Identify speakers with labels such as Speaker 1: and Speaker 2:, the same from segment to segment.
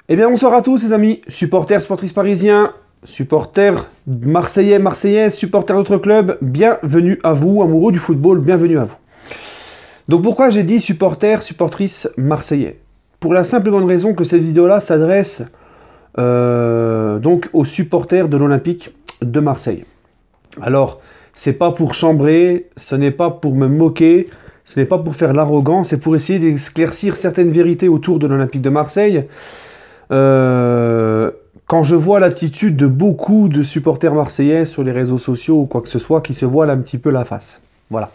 Speaker 1: Eh bien, bonsoir à tous, les amis, supporters, supportrices parisiens, supporters marseillais, marseillaises, supporters d'autres clubs, bienvenue à vous, amoureux du football, bienvenue à vous. Donc, pourquoi j'ai dit supporters, supportrices marseillais? Pour la simple et bonne raison que cette vidéo-là s'adresse donc aux supporters de l'Olympique de Marseille. Alors, c'est pas pour chambrer, ce n'est pas pour me moquer, ce n'est pas pour faire l'arrogant, c'est pour essayer d'éclaircir certaines vérités autour de l'Olympique de Marseille. Quand je vois l'attitude de beaucoup de supporters marseillais sur les réseaux sociaux ou quoi que ce soit, qui se voilent un petit peu la face. Voilà.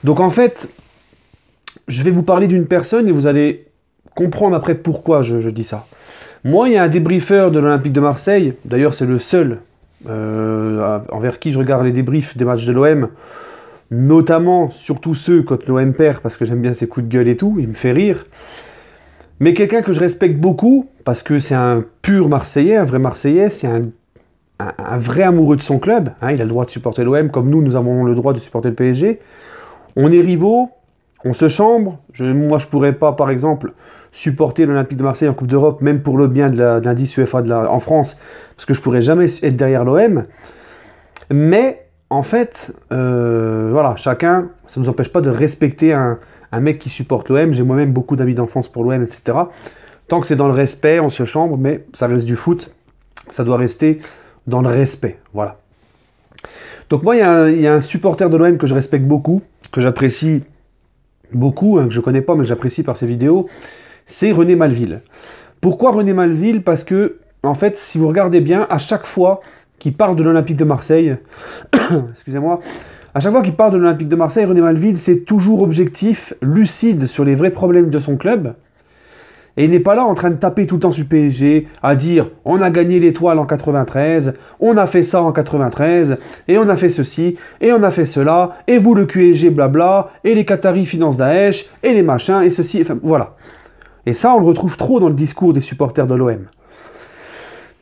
Speaker 1: Donc en fait, je vais vous parler d'une personne et vous allez comprendre après pourquoi je dis ça. Moi, il y a un débriefeur de l'Olympique de Marseille, d'ailleurs c'est le seul envers qui je regarde les débriefs des matchs de l'OM, notamment, surtout ceux quand l'OM perd, parce que j'aime bien ses coups de gueule et tout, il me fait rire. Mais quelqu'un que je respecte beaucoup, parce que c'est un pur Marseillais, un vrai Marseillais, c'est un vrai amoureux de son club. Hein, il a le droit de supporter l'OM, comme nous avons le droit de supporter le PSG. On est rivaux, on se chambre. Moi, je ne pourrais pas, par exemple, supporter l'Olympique de Marseille en Coupe d'Europe, même pour le bien de l'indice UEFA en France, parce que je ne pourrais jamais être derrière l'OM. Mais, en fait, voilà, chacun, ça ne nous empêche pas de respecter un mec qui supporte l'OM, j'ai moi-même beaucoup d'amis d'enfance pour l'OM, etc. Tant que c'est dans le respect, on se chambre, mais ça reste du foot, ça doit rester dans le respect, voilà. Donc moi, il y a un supporter de l'OM que je respecte beaucoup, que j'apprécie beaucoup, hein, que je ne connais pas, mais j'apprécie par ses vidéos, c'est René Malville. Pourquoi René Malville? Parce que, en fait, si vous regardez bien, à chaque fois qu'il parle de l'Olympique de Marseille, excusez-moi, à chaque fois qu'il parle de l'Olympique de Marseille, René Malville, c'est toujours objectif, lucide sur les vrais problèmes de son club. Et il n'est pas là en train de taper tout le temps sur le PSG, à dire « on a gagné l'étoile en 93, on a fait ça en 93, et on a fait ceci, et on a fait cela, et vous le QSG blabla, et les Qataris financent Daesh, et les machins, et ceci, enfin voilà. » Et ça, on le retrouve trop dans le discours des supporters de l'OM.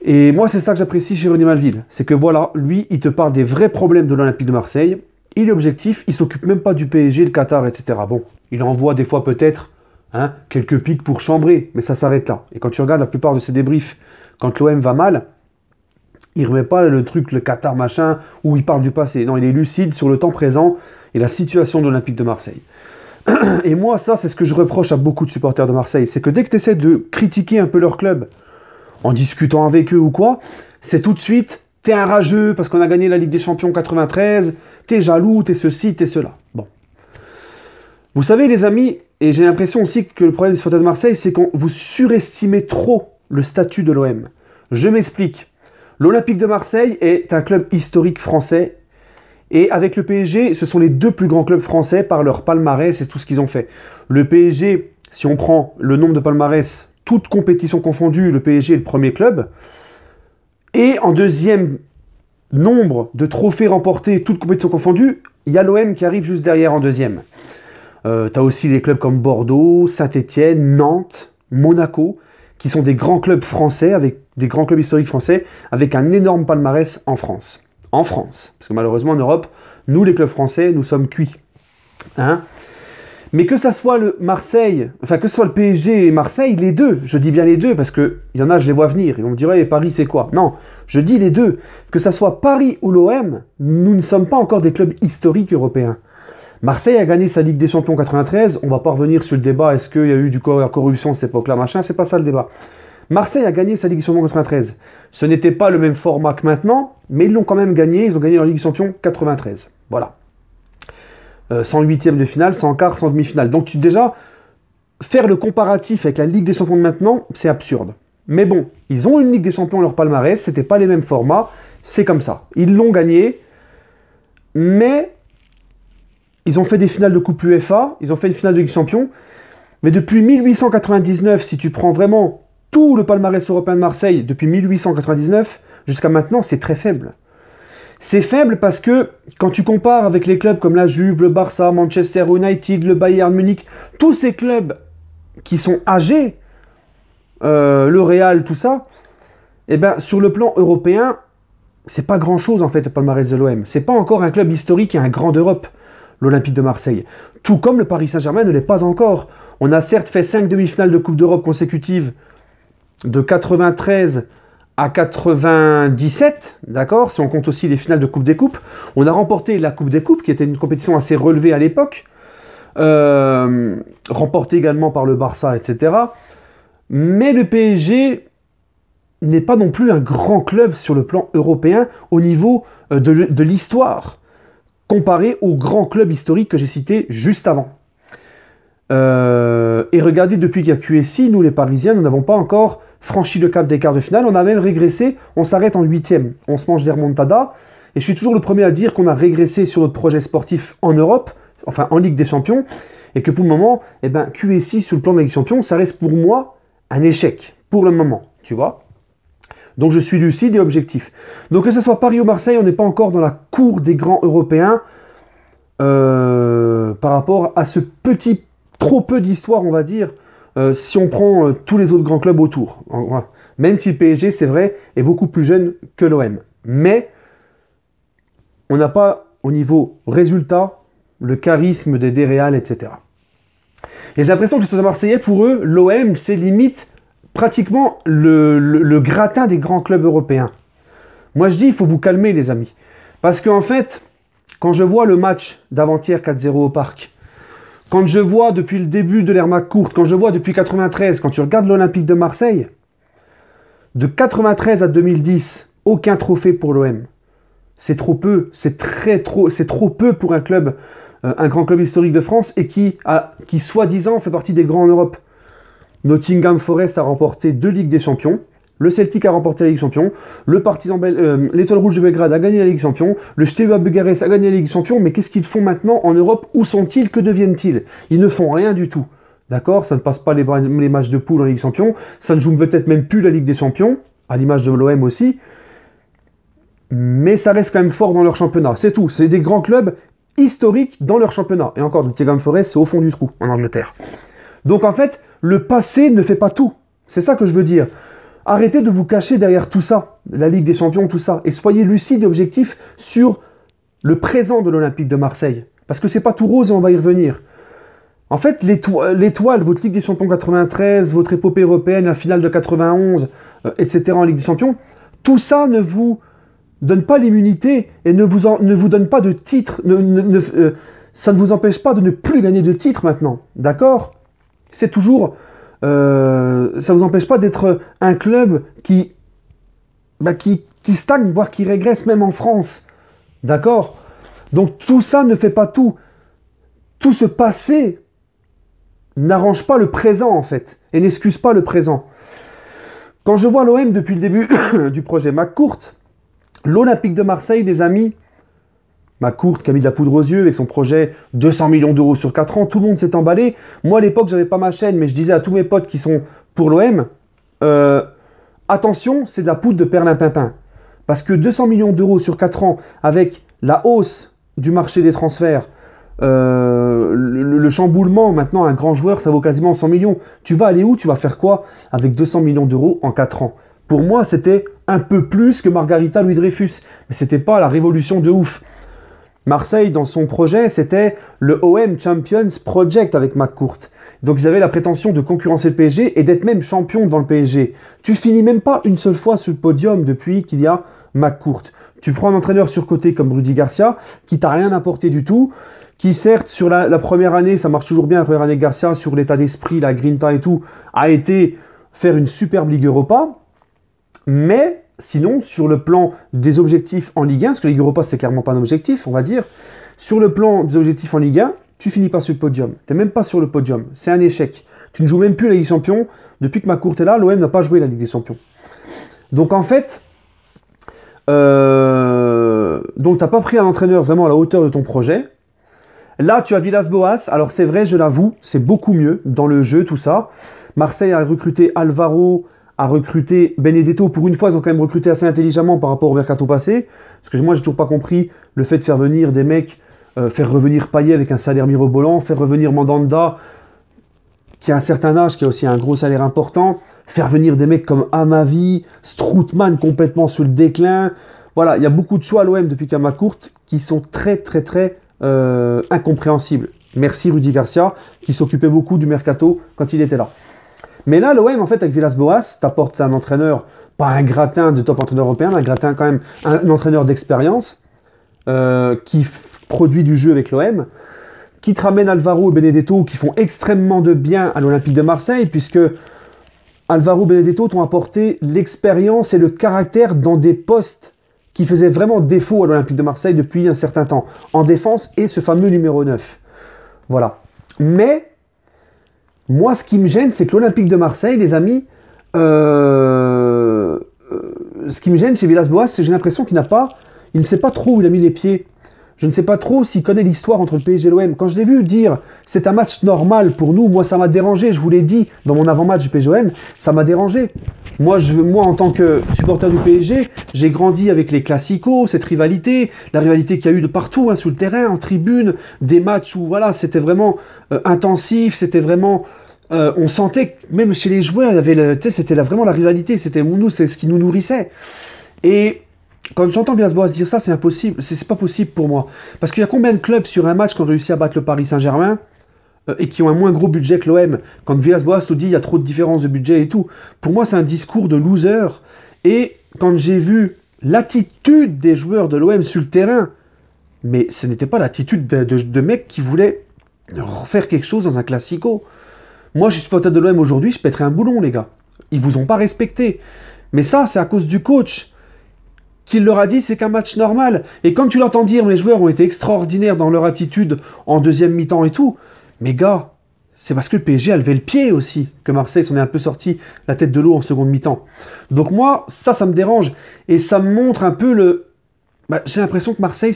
Speaker 1: Et moi, c'est ça que j'apprécie chez René Malville. C'est que voilà, lui, il te parle des vrais problèmes de l'Olympique de Marseille. Il est objectif, il s'occupe même pas du PSG, le Qatar, etc. Bon, il envoie des fois peut-être quelques pics pour chambrer, mais ça s'arrête là. Et quand tu regardes la plupart de ses débriefs, quand l'OM va mal, il remet pas le truc, le Qatar machin, où il parle du passé. Non, il est lucide sur le temps présent et la situation de l'Olympique de Marseille. Et moi, ça, c'est ce que je reproche à beaucoup de supporters de Marseille. C'est que dès que tu essaies de critiquer un peu leur club, en discutant avec eux ou quoi, c'est tout de suite, t'es un rageux parce qu'on a gagné la Ligue des Champions 93, t'es jaloux, t'es ceci, t'es cela. Bon. Vous savez, les amis, et j'ai l'impression aussi que le problème des supporters de Marseille, c'est qu'on vous surestimez trop le statut de l'OM. Je m'explique. L'Olympique de Marseille est un club historique français, et avec le PSG, ce sont les deux plus grands clubs français par leur palmarès et tout ce qu'ils ont fait. Le PSG, si on prend le nombre de palmarès, toutes compétitions confondues, le PSG est le premier club, et en deuxième nombre de trophées remportés, toutes compétitions confondues, il y a l'OM qui arrive juste derrière en deuxième. Tu as aussi les clubs comme Bordeaux, Saint-Étienne, Nantes, Monaco, qui sont des grands clubs français, avec des grands clubs historiques français, avec un énorme palmarès en France. En France. Parce que malheureusement en Europe, nous les clubs français, nous sommes cuits. Hein? Mais que ça soit le Marseille, enfin que ce soit le PSG et Marseille, les deux, je dis bien les deux, parce qu'il y en a, je les vois venir, ils vont me dire hey, Paris c'est quoi? Non, je dis les deux. Que ça soit Paris ou l'OM, nous ne sommes pas encore des clubs historiques européens. Marseille a gagné sa Ligue des Champions 93, on va pas revenir sur le débat, est-ce qu'il y a eu la corruption à cette époque-là, machin, c'est pas ça le débat. Marseille a gagné sa Ligue des Champions 93. Ce n'était pas le même format que maintenant, mais ils l'ont quand même gagné, ils ont gagné leur Ligue des Champions 93. Voilà. Sans huitième de finale, sans quart, sans demi-finale. Donc déjà, faire le comparatif avec la Ligue des Champions de maintenant, c'est absurde. Mais bon, ils ont une Ligue des Champions à leur palmarès, c'était pas les mêmes formats, c'est comme ça. Ils l'ont gagné, mais ils ont fait des finales de Coupe UEFA, ils ont fait une finale de Ligue des Champions, mais depuis 1899, si tu prends vraiment tout le palmarès européen de Marseille, depuis 1899 jusqu'à maintenant, c'est très faible. C'est faible parce que, quand tu compares avec les clubs comme la Juve, le Barça, Manchester United, le Bayern Munich, tous ces clubs qui sont âgés, le Real, tout ça, eh ben, sur le plan européen, c'est pas grand-chose en fait le palmarès de l'OM. C'est pas encore un club historique et un grand d'Europe, l'Olympique de Marseille. Tout comme le Paris Saint-Germain ne l'est pas encore. On a certes fait 5 demi-finales de Coupe d'Europe consécutives de 93 à 97, d'accord, si on compte aussi les finales de Coupe des Coupes, on a remporté la Coupe des Coupes, qui était une compétition assez relevée à l'époque, remportée également par le Barça, etc. Mais le PSG n'est pas non plus un grand club sur le plan européen au niveau de l'histoire, comparé aux grands clubs historiques que j'ai cités juste avant. Et regardez, depuis qu'il y a QSI, nous les Parisiens, nous n'avons pas encore franchi le cap des quarts de finale, on a même régressé, on s'arrête en 8e, on se mange des remontadas, et je suis toujours le premier à dire qu'on a régressé sur notre projet sportif en Europe, enfin en Ligue des Champions, et que pour le moment, eh ben, QSI sur le plan de la Ligue des Champions, ça reste pour moi un échec, pour le moment, tu vois. Donc je suis lucide et objectif. Donc que ce soit Paris ou Marseille, on n'est pas encore dans la cour des grands Européens, par rapport à ce petit, trop peu d'histoire, on va dire, si on prend tous les autres grands clubs autour. Même si le PSG, c'est vrai, est beaucoup plus jeune que l'OM. Mais on n'a pas, au niveau résultat, le charisme des Real, etc. Et j'ai l'impression que les Stade Marseillais, pour eux, l'OM, c'est limite pratiquement le gratin des grands clubs européens. Moi, je dis, il faut vous calmer, les amis. Parce qu'en fait, quand je vois le match d'avant-hier 4-0 au Parc, quand je vois depuis le début de l'ère McCourt, quand je vois depuis 93, quand tu regardes l'Olympique de Marseille, de 93 à 2010, aucun trophée pour l'OM. C'est trop peu, c'est trop peu pour un club, un grand club historique de France et qui soi-disant fait partie des grands en Europe. Nottingham Forest a remporté 2 Ligues des Champions. Le Celtic a remporté la Ligue des Champions, l'Étoile Rouge de Belgrade a gagné la Ligue des Champions, le Steaua Bucarest a gagné la Ligue des Champions, mais qu'est-ce qu'ils font maintenant en Europe? Où sont-ils? Que deviennent-ils? Ils ne font rien du tout. D'accord? Ça ne passe pas les matchs de poule en Ligue des Champions, ça ne joue peut-être même plus la Ligue des Champions, à l'image de l'OM aussi, mais ça reste quand même fort dans leur championnat. C'est tout, c'est des grands clubs historiques dans leur championnat. Et encore, Nottingham Forest, c'est au fond du trou, en Angleterre. Donc en fait, le passé ne fait pas tout. C'est ça que je veux dire. Arrêtez de vous cacher derrière tout ça, la Ligue des Champions, tout ça, et soyez lucides et objectifs sur le présent de l'Olympique de Marseille. Parce que c'est pas tout rose et on va y revenir. En fait, l'étoile, votre Ligue des Champions 93, votre épopée européenne, la finale de 91, etc. en Ligue des Champions, tout ça ne vous donne pas l'immunité et ne vous donne pas de titre. Ça ne vous empêche pas de ne plus gagner de titre maintenant. D'accord? C'est toujours... ça ne vous empêche pas d'être un club qui stagne, voire qui régresse même en France. D'accord? Donc tout ça ne fait pas tout. Tout ce passé n'arrange pas le présent, en fait, et n'excuse pas le présent. Quand je vois l'OM depuis le début du projet McCourt, l'Olympique de Marseille, les amis, McCourt qui a mis de la poudre aux yeux avec son projet 200 millions d'euros sur 4 ans, tout le monde s'est emballé. Moi, à l'époque, j'avais pas ma chaîne, mais je disais à tous mes potes qui sont pour l'OM, attention, c'est de la poudre de perlimpinpin. Parce que 200 millions d'euros sur 4 ans, avec la hausse du marché des transferts, le chamboulement, maintenant, un grand joueur, ça vaut quasiment 100 millions. Tu vas aller où? Tu vas faire quoi avec 200 millions d'euros en 4 ans? Pour moi, c'était un peu plus que Margarita Louis Dreyfus. Mais c'était pas la révolution de ouf. Marseille, dans son projet, c'était le OM Champions Project avec McCourt. Donc ils avaient la prétention de concurrencer le PSG et d'être même champion devant le PSG. Tu finis même pas une seule fois sur le podium depuis qu'il y a McCourt. Tu prends un entraîneur surcoté comme Rudy Garcia, qui t'a rien apporté du tout, qui certes, sur la première année, ça marche toujours bien, la première année de Garcia, sur l'état d'esprit, la grinta et tout, a été faire une superbe Ligue Europa, mais... Sinon, sur le plan des objectifs en Ligue 1, parce que la Ligue Europa, c'est clairement pas un objectif, on va dire, sur le plan des objectifs en Ligue 1, tu finis pas sur le podium. Tu n'es même pas sur le podium. C'est un échec. Tu ne joues même plus la Ligue des Champions. Depuis que McCourt est là, l'OM n'a pas joué la Ligue des Champions. Donc en fait, donc tu n'as pas pris un entraîneur vraiment à la hauteur de ton projet. Là, tu as Villas-Boas. Alors c'est vrai, je l'avoue, c'est beaucoup mieux dans le jeu, tout ça. Marseille a recruté Alvaro, a recruté Benedetto. Pour une fois, ils ont quand même recruté assez intelligemment par rapport au mercato passé. Parce que moi, j'ai toujours pas compris le fait de faire venir des mecs, faire revenir Payet avec un salaire mirobolant, faire revenir Mandanda, qui a un certain âge, qui a aussi un gros salaire important, faire venir des mecs comme Amavi, Strootman complètement sur le déclin. Voilà, il y a beaucoup de choix à l'OM depuis McCourt qui sont très incompréhensibles. Merci Rudy Garcia, qui s'occupait beaucoup du mercato quand il était là. Mais là, l'OM, en fait, avec Villas-Boas, t'apportes un entraîneur, pas un gratin de top entraîneur européen, mais un gratin quand même, un entraîneur d'expérience, qui produit du jeu avec l'OM, qui te ramène Alvaro et Benedetto, qui font extrêmement de bien à l'Olympique de Marseille, puisque Alvaro et Benedetto t'ont apporté l'expérience et le caractère dans des postes qui faisaient vraiment défaut à l'Olympique de Marseille depuis un certain temps, en défense et ce fameux numéro 9. Voilà. Mais, moi, ce qui me gêne, c'est que l'Olympique de Marseille, les amis, ce qui me gêne chez Villas-Boas, c'est que j'ai l'impression qu'il ne sait pas trop où il a mis les pieds. Je ne sais pas trop s'il connaît l'histoire entre le PSG et l'OM. Quand je l'ai vu dire c'est un match normal pour nous, moi ça m'a dérangé. Je vous l'ai dit dans mon avant-match du PSG-OM, ça m'a dérangé. Moi, en tant que supporter du PSG, j'ai grandi avec les classicos, cette rivalité, la rivalité qu'il y a eu de partout, hein, sur le terrain, en tribune, des matchs où voilà, c'était vraiment intensif, c'était vraiment... on sentait que même chez les joueurs, il y avait c'était vraiment la rivalité, c'est ce qui nous nourrissait. Et quand j'entends Villas-Boas dire ça, c'est impossible, c'est pas possible pour moi. Parce qu'il y a combien de clubs sur un match qui ont réussi à battre le Paris Saint-Germain et qui ont un moins gros budget que l'OM? Quand Villas-Boas nous dit il y a trop de différence de budget et tout. Pour moi, c'est un discours de loser. Et quand j'ai vu l'attitude des joueurs de l'OM sur le terrain, mais ce n'était pas l'attitude de mecs qui voulaient refaire quelque chose dans un classico. Moi, je suis supporter de l'OM aujourd'hui, je pèterais un boulon, les gars. Ils vous ont pas respecté. Mais ça, c'est à cause du coach qui leur a dit c'est qu'un match normal. Et quand tu l'entends dire, mes joueurs ont été extraordinaires dans leur attitude en deuxième mi-temps et tout, mais gars, c'est parce que le PSG a levé le pied aussi, que Marseille s'en est un peu sorti la tête de l'eau en seconde mi-temps. Donc moi, ça me dérange. Et ça me montre un peu le... j'ai l'impression que Marseille,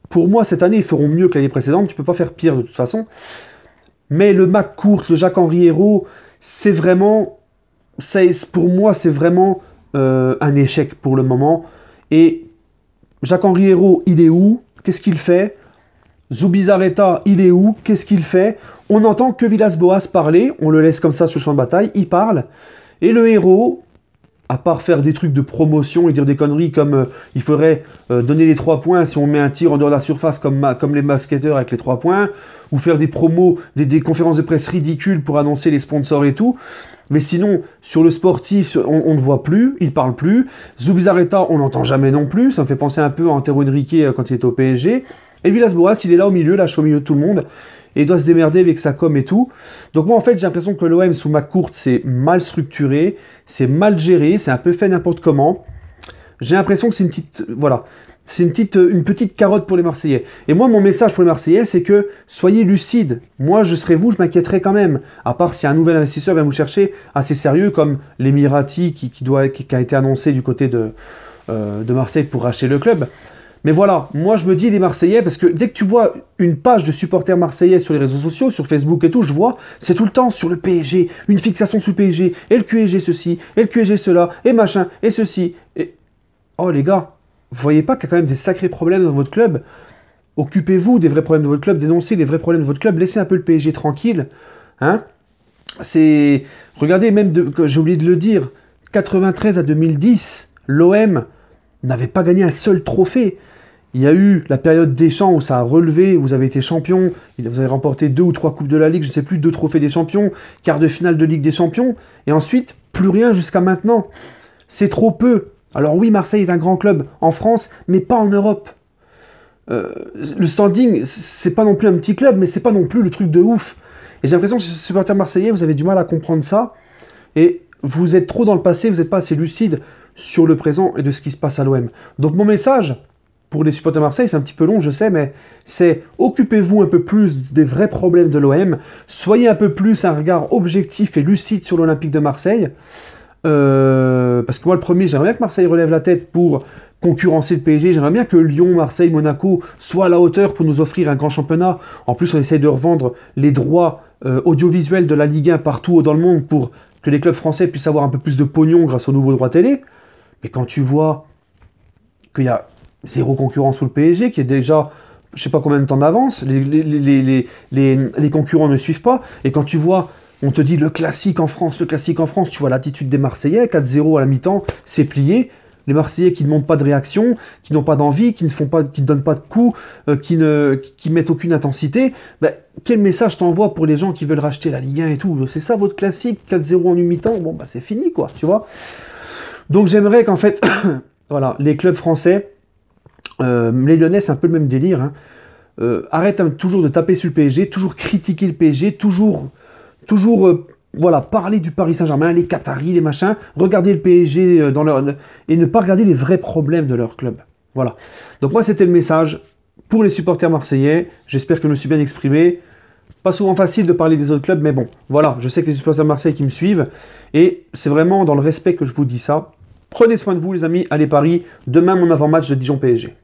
Speaker 1: pour moi, cette année, ils feront mieux que l'année précédente. Tu peux pas faire pire de toute façon. Mais le McCourt, le Jacques-Henri Hérault, c'est vraiment... pour moi, c'est vraiment... un échec pour le moment. Et Jacques-Henri Hérault, il est où? Qu'est-ce qu'il fait? Zubizarreta, il est où? Qu'est-ce qu'il fait? On n'entend que Villas-Boas parler, on le laisse comme ça sur le champ de bataille, il parle. Et le Hérault, à part faire des trucs de promotion et dire des conneries comme il faudrait donner les 3 points si on met un tir en dehors de la surface comme les basketteurs avec les 3 points, ou faire des promos, des conférences de presse ridicules pour annoncer les sponsors et tout. Mais sinon, sur le sportif, on ne voit plus, il parle plus. Zubizarreta, on n'entend jamais non plus. Ça me fait penser un peu à Antero Henrique quand il était au PSG. Et Villas-Boas, il est là au milieu, lâche au milieu de tout le monde. Et il doit se démerder avec sa com et tout. Donc moi, en fait, j'ai l'impression que l'OM sous McCourt, c'est mal structuré, c'est mal géré, c'est un peu fait n'importe comment. J'ai l'impression que c'est une petite... Voilà. C'est une petite carotte pour les Marseillais. Et moi, mon message pour les Marseillais, c'est que soyez lucides. Moi, je serais vous, je m'inquiéterais quand même. À part si un nouvel investisseur vient vous chercher assez sérieux, comme l'Emirati qui a été annoncé du côté de Marseille pour racheter le club. Mais voilà, moi je me dis les Marseillais, parce que dès que tu vois une page de supporters marseillais sur les réseaux sociaux, sur Facebook et tout, je vois, c'est tout le temps sur le PSG, une fixation sur le PSG, et le QSG ceci, et le QSG cela, et machin, et ceci. Et... Oh les gars, vous voyez pas qu'il y a quand même des sacrés problèmes dans votre club? Occupez-vous des vrais problèmes de votre club, dénoncez les vrais problèmes de votre club, laissez un peu le PSG tranquille. Hein? Regardez, même, j'ai oublié de le dire, 93 à 2010, l'OM n'avait pas gagné un seul trophée. Il y a eu la période Deschamps où ça a relevé, vous avez été champion, vous avez remporté 2 ou 3 coupes de la Ligue, je ne sais plus, 2 trophées des champions, quart de finale de Ligue des Champions, et ensuite, plus rien jusqu'à maintenant. C'est trop peu. Alors oui, Marseille est un grand club en France, mais pas en Europe. Le standing, c'est pas non plus un petit club, mais c'est pas non plus le truc de ouf. Et j'ai l'impression que les supporters marseillais, vous avez du mal à comprendre ça, et vous êtes trop dans le passé, vous n'êtes pas assez lucide sur le présent et de ce qui se passe à l'OM. Donc mon message pour les supporters de Marseille, c'est un petit peu long, je sais, mais c'est occupez-vous un peu plus des vrais problèmes de l'OM, soyez un peu plus un regard objectif et lucide sur l'Olympique de Marseille, parce que moi le premier, j'aimerais bien que Marseille relève la tête pour concurrencer le PSG, j'aimerais bien que Lyon, Marseille, Monaco soient à la hauteur pour nous offrir un grand championnat. En plus, on essaye de revendre les droits audiovisuels de la Ligue 1 partout dans le monde pour que les clubs français puissent avoir un peu plus de pognon grâce aux nouveaux droits télé. Mais quand tu vois qu'il y a 0 concurrence sous le PSG, qui est déjà, je sais pas combien de temps d'avance, les concurrents ne suivent pas, et quand tu vois, on te dit le classique en France, tu vois l'attitude des Marseillais, 4-0 à la mi-temps, c'est plié, Les Marseillais qui ne montrent pas de réaction, qui n'ont pas d'envie, qui ne donnent pas de coups, qui mettent aucune intensité. Ben, quel message t'envoie pour les gens qui veulent racheter la Ligue 1 et tout? C'est ça votre classique, 4-0 en une mi-temps, bon bah c'est fini quoi, tu vois. Donc j'aimerais qu'en fait, voilà, les clubs français, les Lyonnais c'est un peu le même délire, hein. Arrête toujours de taper sur le PSG, toujours critiquer le PSG, toujours voilà, parler du Paris Saint-Germain, les Qataris, les machins, regarder le PSG et ne pas regarder les vrais problèmes de leur club. Voilà. Donc moi, c'était le message pour les supporters marseillais. J'espère que je me suis bien exprimé. Pas souvent facile de parler des autres clubs, mais bon, voilà. Je sais que les supporters marseillais qui me suivent, et c'est vraiment dans le respect que je vous dis ça. Prenez soin de vous, les amis. Allez, Paris. Demain, mon avant-match de Dijon PSG.